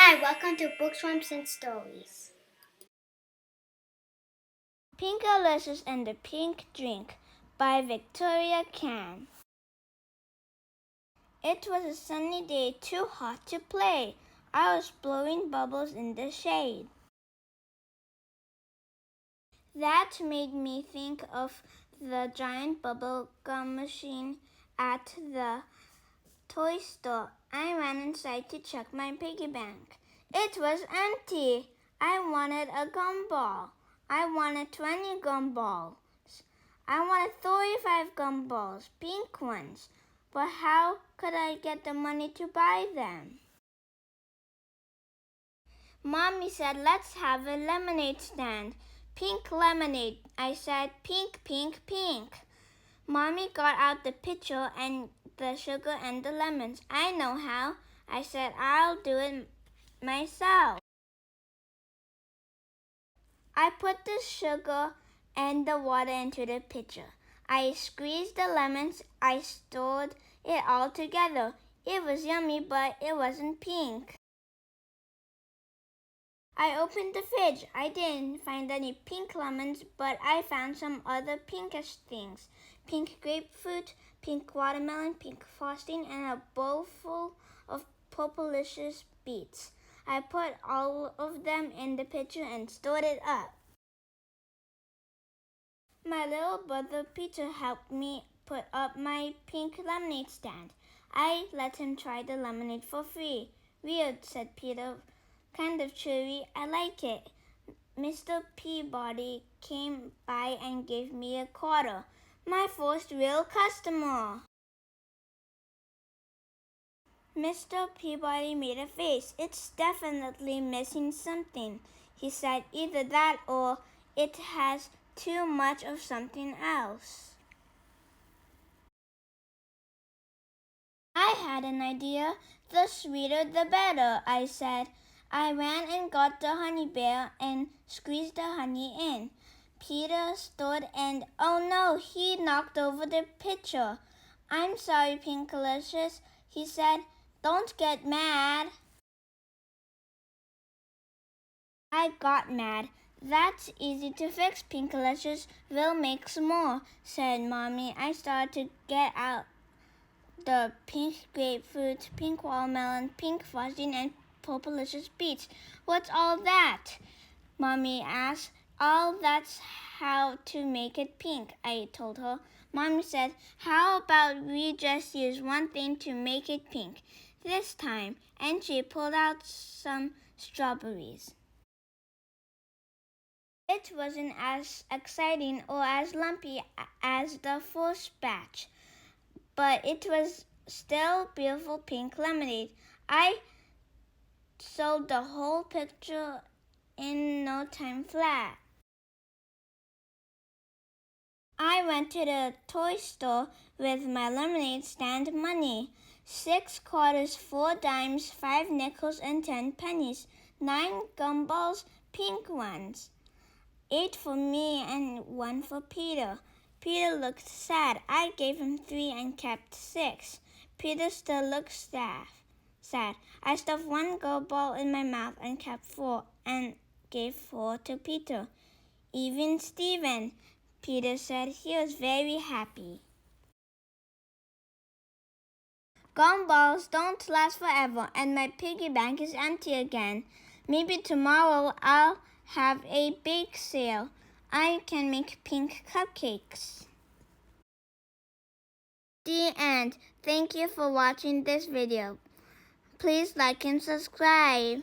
Hi, welcome to Bookworms and Stories. Pinkalicious and the Pink Drink by Victoria Kann. It was a sunny day, too hot to play. I was blowing bubbles in the shade. That made me think of the giant bubble gum machine at the toy store. I ran inside to check my piggy bank. It was empty. I wanted a gumball. I wanted 20 gumballs. I wanted 35 gumballs, pink ones. But how could I get the money to buy them? Mommy said, let's have a lemonade stand. Pink lemonade. I said, pink, pink, pink. Mommy got out the pitcher and the sugar and the lemons. I know how. I said, I'll do it myself. I put the sugar and the water into the pitcher. I squeezed the lemons. I stirred it all together. It was yummy, but it wasn't pink. I opened the fridge. I didn't find any pink lemons, but I found some other pinkish things. Pink grapefruit, pink watermelon, pink frosting, and a bowl full of Pinkalicious beets. I put all of them in the pitcher and stirred it up. My little brother Peter helped me put up my pink lemonade stand. I let him try the lemonade for free. Weird, said Peter. Kind of chewy. I like it. Mr. Peabody came by and gave me a quarter. My first real customer. Mr. Peabody made a face. It's definitely missing something, he said. Either that or it has too much of something else. I had an idea. The sweeter the better, I said. I ran and got the honey bear and squeezed the honey in. Peter stood and, oh no, he knocked over the pitcher. I'm sorry, Pinkalicious, he said. Don't get mad. I got mad. That's easy to fix, Pinkalicious. We'll make some more, said Mommy. I started to get out the pink grapefruit, pink watermelon, pink frosting, and Pinkalicious beets. What's all that? Mommy asked. Oh, that's how to make it pink, I told her. Mommy said, how about we just use one thing to make it pink this time? And she pulled out some strawberries. It wasn't as exciting or as lumpy as the first batch, but it was still beautiful pink lemonade. I sold the whole picture in no time flat. I went to the toy store with my lemonade stand money. 6 quarters, 4 dimes, 5 nickels, and 10 pennies. 9 gumballs, pink ones. 8 for me and 1 for Peter. Peter looked sad. I gave him 3 and kept 6. Peter still looked sad. I stuffed 1 gumball in my mouth and kept 4 and gave 4 to Peter. Even Stephen, Peter said. He was very happy. Gumballs don't last forever, and my piggy bank is empty again. Maybe tomorrow I'll have a bake sale. I can make pink cupcakes. The end. Thank you for watching this video. Please like and subscribe.